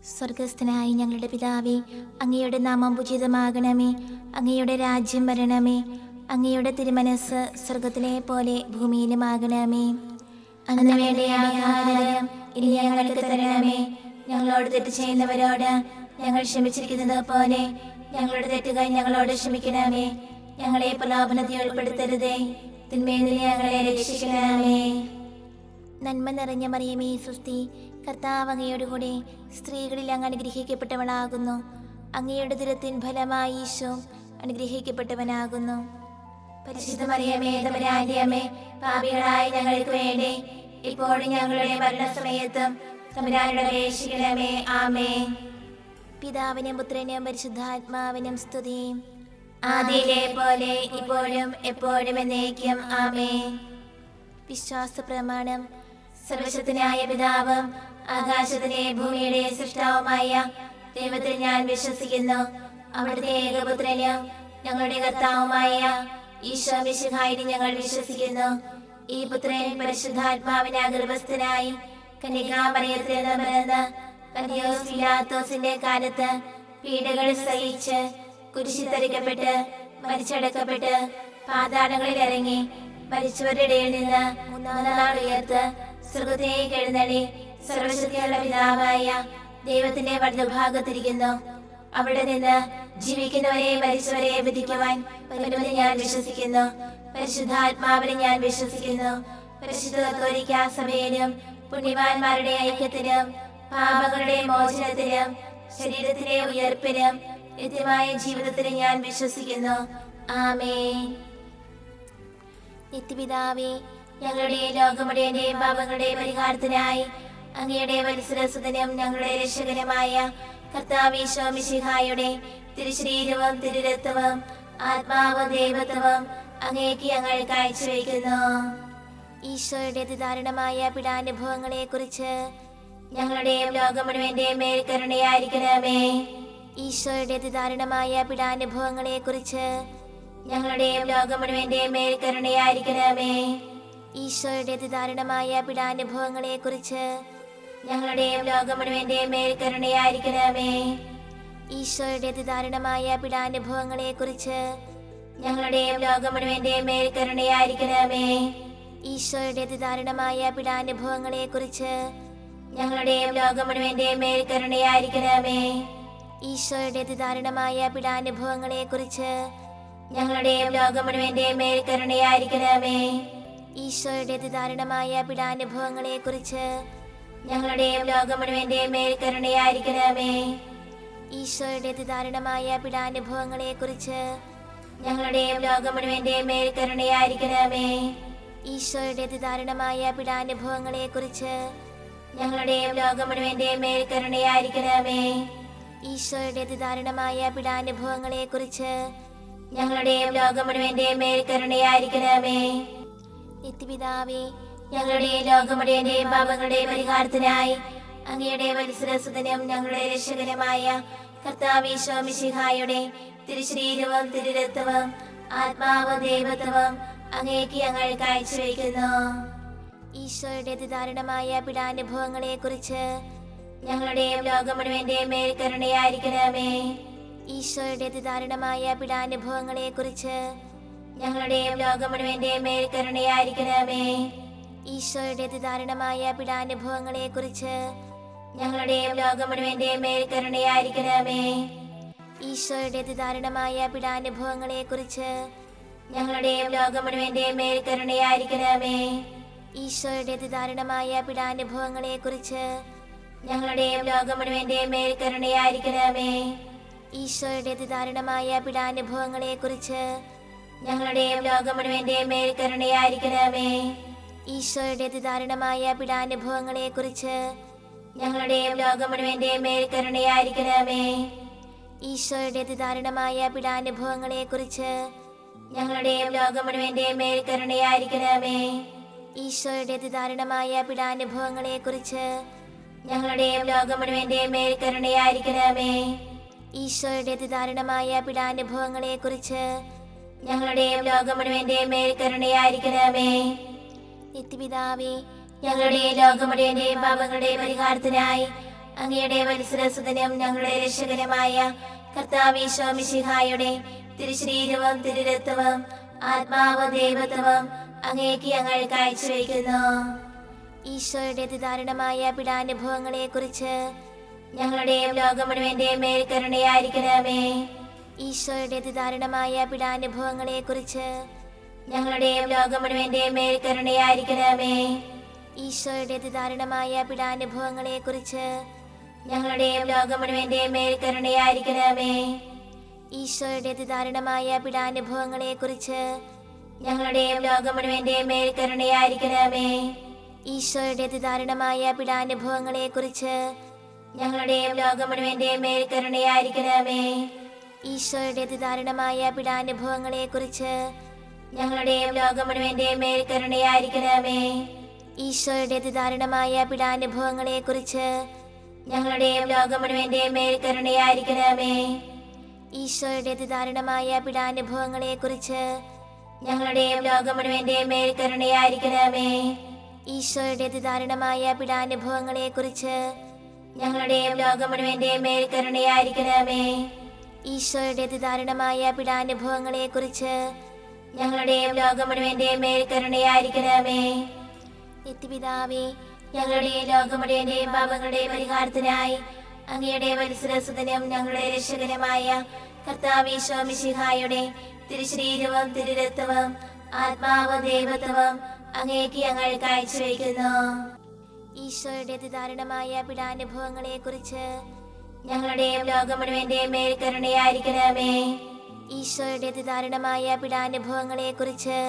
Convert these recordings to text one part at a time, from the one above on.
സ്വർഗസ്ഥനായ ഞങ്ങളുടെ പിതാവേ, അങ്ങയുടെ നാമം പൂജിതമാകണമേ. അങ്ങയുടെ രാജ്യം വരണമേ. അങ്ങയുടെ തിരുമനസ് സ്വർഗത്തിലെ പോലെ ഭൂമിയിലുമാകണമേ. അന്ന് വേണ്ട ആഹാരം ഇനി ഞങ്ങൾക്ക് തരണമേ. ഞങ്ങളോട് തെറ്റ് ചെയ്യുന്നവരോട് ഞങ്ങൾ ക്ഷമിച്ചിരിക്കുന്നത് പോലെ ഞങ്ങളുടെ തെറ്റുകൾ ഞങ്ങളോട് ക്ഷമിക്കണമേ. ഞങ്ങളെ പ്രലോഭനത്തിൽ ഉൾപ്പെടുത്തരുതേ, തിന്മയിൽ നിന്ന് ഞങ്ങളെ രക്ഷിക്കണമേ. നന്മ നിറഞ്ഞ മറിയമേ സ്വസ്തി, കർത്താവ് അങ്ങയോടുകൂടെ സ്ത്രീകളിൽ അങ്ങ് അനുഗ്രഹിക്കപ്പെട്ടവളാകുന്നു. അങ്ങയുടെ ദുരത്തിൻ ഫലമായി ഈശോ അനുഗ്രഹിക്കപ്പെട്ടവനാകുന്നു. പരിശുദ്ധ മറിയമേ, തമ്പുരാന്റെ അമ്മേ, പാപികളായ ഞങ്ങൾക്ക് വേണ്ടി ഇപ്പോഴും ഞങ്ങളുടെ മരണസമയത്തും തമ്പുരാനോട് അപേക്ഷിക്കണമേ. ആമേൻ. പിതാവിനും പുത്രനും പരിശുദ്ധാത്മാവിനും സ്തുതി, ആദിയിലെ പോലെ ഇപ്പോഴും എപ്പോഴും എന്നേക്കും. ആമേൻ. വിശ്വാസ പ്രമാണം. സർവശക്തനായ പിതാവും ആകാശത്തിലെ ഭൂമിയുടെ സൃഷ്ടാവുമായ ദൈവത്തിൽ ഞാൻ വിശ്വസിക്കുന്നു. അവിടുത്തെ ഏകപുത്രനും ഞങ്ങളുടെ കർത്താവുമായ ഈശോ മിശിഹായിൽ ഞങ്ങൾ വിശ്വസിക്കുന്നു. ഈ പുത്രൻ പരിശുദ്ധാത്മാവിന് ഗർഭസ്ഥനായി കന്യകാമറിയത്തിൽ നിന്ന് പിറന്ന് പന്തിയോസ് പിലാത്തോസിന്റെ കാലത്ത് പീഡകൾ സഹിച്ച് കുരിശിൽ തറയ്ക്കപ്പെട്ട് മരിച്ചടക്കപ്പെട്ട് പാതാളങ്ങളിൽ ഇറങ്ങി മരിച്ചവരുടെ ഇടയിൽ നിന്ന് മൂന്നാം നാൾ ഉയർത്ത് സ്വർഗ്ഗത്തിലേക്ക് എഴുന്നള്ളി സർവശക്തിയുള്ള പിതാവായ ദൈവത്തിന്റെ വലതുഭാഗത്തിരിക്കുന്നു. അവിടെ നിന്ന് ജീവിക്കുന്നവരെ മരിച്ചവരെ വിധിക്കുവാൻ വരുമെന്ന് ഞാൻ വിശ്വസിക്കുന്നു. പരിശുദ്ധാത്മാവിനെ ഞാൻ വിശ്വസിക്കുന്നു. പരിശുദ്ധ കത്തോലിക്കാ സഭയിലും പുണ്യവാന്മാരുടെ ഐക്യത്തിലും പാപങ്ങളുടെ മോചനത്തിലും ശരീരത്തിലെ ഉയർപ്പിലും നിത്യമായ ജീവിതത്തിലും ഞാൻ വിശ്വസിക്കുന്നു. ആമേൻ. നിത്യപിതാവേ, ഞങ്ങളുടെ ലോകമുടേന്റെയും പാപങ്ങളുടെ പരിഹാരത്തിനായി അങ്ങയുടെ വത്സരസുതനും ഞങ്ങളുടെ രക്ഷകനുമായ കർത്താവ് ഈശോ മിശിഹായുടെ തിരുശരീരവും തിരുരക്തവും ആത്മാവും ദൈവത്വവും അങ്ങേക്ക് ഞങ്ങൾ കാഴ്ചവെക്കുന്നു. ഈശോയുടെ അതിദാരുണമായ പീഡാനുഭവങ്ങളെ കുറിച്ച് ഞങ്ങളുടെയും ലോകം മുഴുവന്റെയും മേൽ കരുണയായിരിക്കണമേ. ഈശോയുടെ അതിദാരുണമായ പീഡാനുഭവങ്ങളെ കുറിച്ച് ഞങ്ങളുടെയും ലോകം മുഴുവന്റെയും മേൽ കരുണയായിരിക്കണമേ. ഈശോയുടെ അതിദാരുണമായ പീഡാനുഭവങ്ങളെ കുറിച്ച് ഞങ്ങളുടെയും ലോകം മുഴുവന്റെയും മേൽ കരുണയായിരിക്കണമേ. ഈശോയുടെ അതിദാരുണമായ പീഡാനുഭവങ്ങളെ കുറിച്ച് ഞങ്ങളുടെയും ലോകം മുഴുവന്റെയും മേൽ കരുണയായിരിക്കണമേ. ഈശോയുടെ അതിദാരുണമായ പീഡാനുഭവങ്ങളെ കുറിച്ച് ഞങ്ങളുടെയും ലോകം മുഴുവന്റെയും മേൽ കരുണയായിരിക്കണമേ. ഈശോയുടെ അതിദാരുണമായ പീഡാനുഭവങ്ങളെ കുറിച്ച് ഞങ്ങളുടെയും ലോകം മുഴുവന്റെയും മേൽ കരുണയായിരിക്കണമേ. ഈശോയുടെ അതിദാരുണമായ പീഡാനുഭവങ്ങളെ കുറിച്ച് ഞങ്ങളുടെയും ലോകം മുഴുവന്റെയും മേൽ കരുണയായിരിക്കണമേ. ഈശോയുടെ അതിദാരുണമായ പീഡാനുഭവങ്ങളെ കുറിച്ച് ഞങ്ങളുടെയും ലോകം മുഴുവന്റെയും മേൽ കരുണയായിരിക്കണമേ. ഈശോയുടെ അതിദാരുണമായ പീഡാനുഭവങ്ങളെ കുറിച്ച് ഞങ്ങളുടെയും ലോകം മുഴുവന്റെയും മേൽ കരുണയായിരിക്കണമേ. ഈശോയുടെ അതിദാരുണമായ പീഡാനുഭവങ്ങളെ കുറിച്ച് ഞങ്ങളുടെയും ലോകം മുഴുവന്റെയും മേൽ കരുണയായിരിക്കണമേ. നിത്യപിതാവേ, ഞങ്ങളുടെ ലോകം മുഴുവന്റെയും പാപങ്ങളുടെ പരിഹാരത്തിനായി അങ്ങയുടെ വത്സരസുതനും ഞങ്ങളുടെ രക്ഷകനുമായ കർത്താവ് ഈശോ മിശിഹായുടെ തിരുശരീരവും തിരുരക്തവും ആത്മാവും ദൈവത്വവും അങ്ങേക്ക് ഞങ്ങൾ കാഴ്ചവെക്കുന്നു. ഈശോയുടെ അതിദാരുണമായ പീഡാനുഭവങ്ങളെ കുറിച്ച് ഞങ്ങളുടെയും ലോകം മുഴുവന്റെയും മേൽ കരുണയായിരിക്കണമേ. ഈശോയുടെ അതിദാരുണമായ പീഡാനുഭവങ്ങളെ കുറിച്ച് ഞങ്ങളുടെയും ലോകം മുഴുവന്റെയും മേൽ കരുണയായിരിക്കണമേ. ഈശോയുടെ അതിദാരുണമായ പീഡാനുഭവങ്ങളെ കുറിച്ച് ഞങ്ങളുടെയും ലോകം മുഴുവന്റെയും മേൽ കരുണയായിരിക്കണമേ. ഈശോയുടെ അതിദാരുണമായ പീഡാനുഭവങ്ങളെ കുറിച്ച് ഞങ്ങളുടെയും ലോകം മുഴുവന്റെയും മേൽ കരുണയായിരിക്കണമേ. ഈശോയുടെ അതിദാരുണമായ പീഡാനുഭവങ്ങളെ കുറിച്ച് ഞങ്ങളുടെയും ലോകം മുഴുവന്റെയും മേൽ കരുണയായിരിക്കണമേ. ഈശോയുടെ അതിദാരുണമായ പീഡാനുഭവങ്ങളെ കുറിച്ച് ഞങ്ങളുടെയും ലോകം മുഴുവന്റെയും മേൽ കരുണയായിരിക്കണമേ. ഈശോയുടെ അതിദാരുണമായ പീഡാനുഭവങ്ങളെ കുറിച്ച് ഞങ്ങളുടെയും ലോകം മുഴുവന്റെയും മേൽ കരുണയായിരിക്കണമേ. ഈശോയുടെ അതിദാരുണമായ പീഡാനുഭവങ്ങളെ കുറിച്ച് ഞങ്ങളുടെയും ലോകം മുഴുവന്റെയും മേൽ കരുണയായിരിക്കണമേ. ഈശോയുടെ അതിദാരുണമായ പീഡാനുഭവങ്ങളെ കുറിച്ച് ഞങ്ങളുടെയും ലോകം മുഴുവന്റെയും മേൽ കരുണയായിരിക്കണമേ. ഈശോയുടെ അതിദാരുണമായ പീഡാനുഭവങ്ങളെ കുറിച്ച് ഞങ്ങളുടെയും ലോകം മുഴുവന്റെയും മേൽ കരുണയായിരിക്കണമേ. നിത്യപിതാവേ, ഞങ്ങളുടെ ലോകം മുഴുവന്റെയും പാപങ്ങളുടെ പരിഹാരത്തിനായി അങ്ങയുടെ വത്സരസുതനും ഞങ്ങളുടെ രക്ഷകനുമായ കർത്താവീശോ മിശിഹായുടെ തിരുശരീരവും തിരുരക്തവും ആത്മാവും ദൈവത്വവും അങ്ങേക്ക് ഞങ്ങൾ കാഴ്ചവെക്കുന്നു. ഈശോയുടെ അതിദാരുണമായ പീഡാനുഭവങ്ങളെ കുറിച്ച് ഞങ്ങളുടെയും ലോകം മുഴുവന്റെയും മേൽ കരുണയായിരിക്കണമേ. ഈശോയുടെ അതിദാരുണമായ പീഡാനുഭവങ്ങളെ കുറിച്ച് ഞങ്ങളുടെയും ലോകം മുഴുവന്റെയും മേൽ കരുണയായിരിക്കണമേ. ഈശോയുടെ അതിദാരുണമായ പീഡാനുഭവങ്ങളെ കുറിച്ച് ഞങ്ങളുടെയും ലോകം മുഴുവന്റെയും മേൽ കരുണയായിരിക്കണമേ. ഈശോയുടെ അതിദാരുണമായ പീഡാനുഭവങ്ങളെ കുറിച്ച് ഞങ്ങളുടെയും ലോകം മുഴുവന്റെയും മേൽ കരുണയായിരിക്കണമേ. ഈശോയുടെ അതിദാരുണമായ പീഡാനുഭവങ്ങളെ കുറിച്ച് ഞങ്ങളുടെയും ലോകം മുഴുവന്റെയും മേൽ കരുണയായിരിക്കണമേ. ഈശോയുടെ അതിദാരുണമായ പീഡാനുഭവങ്ങളെ കുറിച്ച് ഞങ്ങളുടെയും ലോകം മുഴുവന്റെയും മേൽ കരുണയായിരിക്കണമേ. ഈശോയുടെ അതിദാരുണമായ പീഡാനുഭവങ്ങളെ കുറിച്ച് ഞങ്ങളുടെയും ലോകം മുഴുവന്റെയും മേൽ കരുണയായിരിക്കണമേ. ഈശോയുടെ അതിദാരുണമായ പീഡാനുഭവങ്ങളെ കുറിച്ച് ഞങ്ങളുടെയും ലോകം മുഴുവന്റെയും മേൽ കരുണയായിരിക്കണമേ. ഈശോയുടെ അതിദാരുണമായ പീഡാനുഭവങ്ങളെ കുറിച്ച് ഞങ്ങളുടെയും ലോകം മുഴുവന്റെയും മേൽ കരുണയായിരിക്കണമേ. ഈശോയുടെ അതിദാരുണമായ പീഡാനുഭവങ്ങളെ കുറിച്ച് ഞങ്ങളുടെയും ലോകം മുഴുവന്റെയും മേൽ കരുണയായിരിക്കണമേ. നിത്യപിതാവേ, ഞങ്ങളുടെ ലോകം മുഴുവന്റെയും പാപങ്ങളുടെ പരിഹാരത്തിനായി അങ്ങയുടെ വത്സരസുതനും ഞങ്ങളുടെ രക്ഷകനുമായ കർത്താവീശോ മിശിഹായുടെ തിരുശരീരവും തിരുരക്തവും ആത്മാവും ദൈവത്വവും അങ്ങേക്ക് ഞങ്ങൾ കാഴ്ചവെക്കുന്നു. ഈശോയുടെ അതിദാരുണമായ പീഡാനുഭവങ്ങളെ കുറിച്ച് ഞങ്ങളുടെയും ലോകം മുഴുവന്റെയും മേൽ കരുണയായിരിക്കണമേ. ഈശോയുടെ അതിദാരുണമായ പീഡാനുഭവങ്ങളെ കുറിച്ച്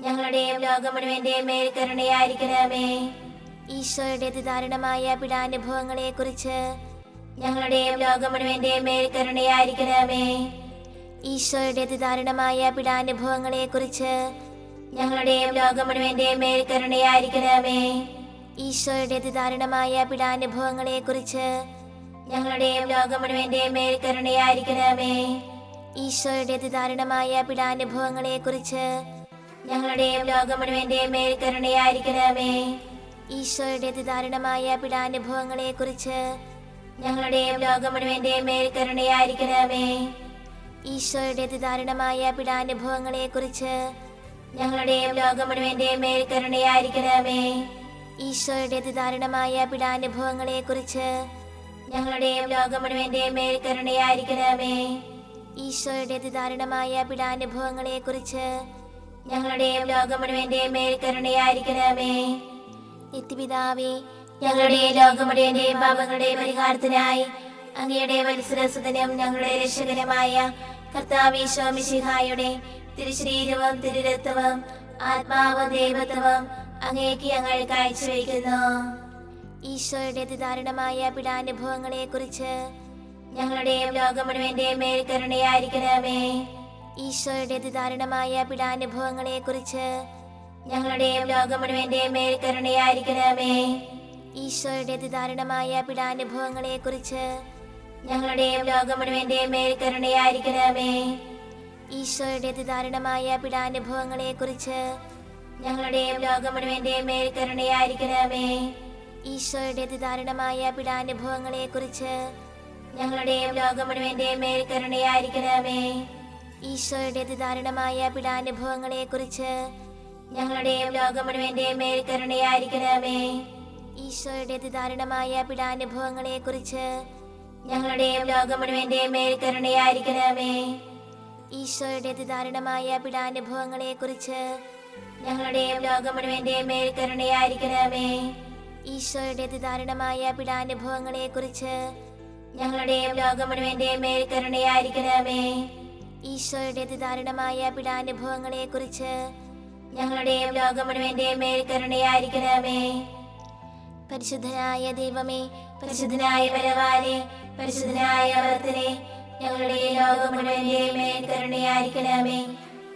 ഞങ്ങളുടെയും ലോകം മുഴുവന്റെയും മേൽ കരുണയായിരിക്കണമേ. ഈശോയുടെ അതിദാരുണമായ പീഡാനുഭവങ്ങളെ കുറിച്ച് ഞങ്ങളുടെയും ലോകം മുഴുവന്റെയും മേൽ കരുണയായിരിക്കണമേ. ഈശോയുടെ അതിദാരുണമായ പീഡാനുഭവങ്ങളെ കുറിച്ച് ഞങ്ങളുടെയും ലോകം മുഴുവന്റെയും മേൽ കരുണയായിരിക്കണമേ. ഈശോയുടെ അതിദാരുണമായ പീഡാനുഭവങ്ങളെ കുറിച്ച് ഞങ്ങളുടെയും ലോകം മുഴുവന്റെയും മേൽ കരുണയായിരിക്കണമേ. ഈശോയുടെ അതിദാരുണമായ പീഡാനുഭവങ്ങളെ കുറിച്ച് ഞങ്ങളുടെയും ലോകം മുഴുവന്റെയും മേൽ കരുണയായിരിക്കണമേ. ഈശോയുടെ അതിദാരുണമായ പീഡാനുഭവങ്ങളെ കുറിച്ച് ഞങ്ങളുടെയും ലോകം മുഴുവന്റെയും മേൽ കരുണയായിരിക്കണമേ. ഈശോയുടെ അതിദാരുണമായ പീഡാനുഭവങ്ങളെ കുറിച്ച് ഞങ്ങളുടെയും ലോകം മുഴുവന്റെയും മേൽ കരുണയായിരിക്കണമേ. ഈശോയുടെ അതിദാരുണമായ പീഡാനുഭവങ്ങളെ കുറിച്ച് ഞങ്ങളുടെയും ലോകം മുഴുവന്റെയും മേൽ കരുണയായിരിക്കണമേ. ഈശോയുടെ അതിദാരുണമായ പീഡാനുഭവങ്ങളെ കുറിച്ച് ഞങ്ങളുടെയും ലോകം മുഴുവന്റെയും മേൽ കരുണയായിരിക്കണമേ. നിത്യപിതാവേ, ഞങ്ങളുടെ ലോകം മുഴുവന്റെയും പാപങ്ങളുടെ പരിഹാരത്തിനായി അങ്ങയുടെ വത്സരസുതനും ഞങ്ങളുടെ രക്ഷകനുമായ കർത്താവീശോ മിശിഹായുടെ തിരുശരീരവും തിരുരക്തവും ആത്മാവും ദൈവത്വവും അങ്ങേക്ക് ഞങ്ങൾ കാഴ്ചവെക്കുന്നു. ഈശോയുടെ അതിദാരുണമായ പീഡാനുഭവങ്ങളെ കുറിച്ച് ഞങ്ങളുടെയും ലോകം മുഴുവന്റെയും മേൽ കരുണയായിരിക്കണമേ. ഈശോയുടെ അതിദാരുണമായ പീഡാനുഭവങ്ങളെ കുറിച്ച് ഞങ്ങളുടെയും ലോകം മുഴുവന്റെയും മേൽ കരുണയായിരിക്കണമേ. ഈശോയുടെ അതിദാരുണമായ പീഡാനുഭവങ്ങളെ കുറിച്ച് ഞങ്ങളുടെയും ലോകം മുഴുവന്റെയും മേൽ കരുണയായിരിക്കണമേ. ഈശോയുടെ അതിദാരുണമായ പീഡാനുഭവങ്ങളെ കുറിച്ച് ഞങ്ങളുടെയും ലോകം മുഴുവന്റെയും മേൽ കരുണയായിരിക്കണമേ. ഈശോയുടെ അതിദാരുണമായ പീഡാനുഭവങ്ങളെ കുറിച്ച് ഞങ്ങളുടെയും ലോകം മുഴുവന്റെയും മേൽ കരുണയായിരിക്കണമേ. ഈശോയുടെ അതിദാരുണമായ പീഡാനുഭവങ്ങളെ കുറിച്ച് ഞങ്ങളുടെയും ലോകം മുഴുവന്റെയും മേൽ കരുണയായിരിക്കണമേ. ഈശോയുടെ അതിദാരുണമായ പീഡാനുഭവങ്ങളെ കുറിച്ച് ഞങ്ങളുടെയും ലോകം മുഴുവന്റെയും മേൽ കരുണയായിരിക്കണമേ. ഈശോയുടെ അതിദാരുണമായ പീഡാനുഭവങ്ങളെ കുറിച്ച് ഞങ്ങളുടെയും ലോകം മുഴുവന്റെയും മേൽ കരുണയായിരിക്കണമേ. ഈശോയുടെ അതിദാരുണമായ പീഡാനുഭവങ്ങളെ കുറിച്ച് ഞങ്ങളുടെയും ലോകം മുഴുവന്റെയും മേൽ കരുണയായിരിക്കണമേ. ഈശോയുടെ അതിദാരുണമായ പീഡാനുഭവങ്ങളെ കുറിച്ച് ഞങ്ങളുടെയും ലോകം മുഴുവന്റെയും മേൽ കരുണയായിരിക്കണമേ. പരിശുദ്ധനായ ദൈവമേ, പരിശുദ്ധനായ ബലവാനേ, പരിശുദ്ധനായ അമർത്തനേ, ഞങ്ങളുടെ ലോകം മുഴുവന്റെയും മേൽ കരുണയായിരിക്കണമേ.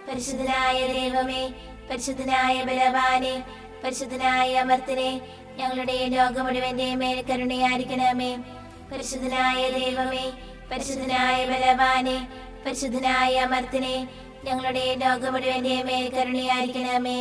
പരിശുദ്ധനായ ദൈവമേ, പരിശുദ്ധനായ ബലവാനേ, പരിശുദ്ധനായ അമർത്തനേ, ഞങ്ങളുടെ ലോകം മുഴുവന്റെയും മേൽ കരുണയായിരിക്കണമേ. പരിശുദ്ധനായ ദൈവമേ, പരിശുദ്ധനായ ബലവാനേ, പരിശുദ്ധനായ അമർത്തനേ, ഞങ്ങളുടെ ലോകം മുഴുവന്റെയും മേൽ കരുണയായിരിക്കണമേ.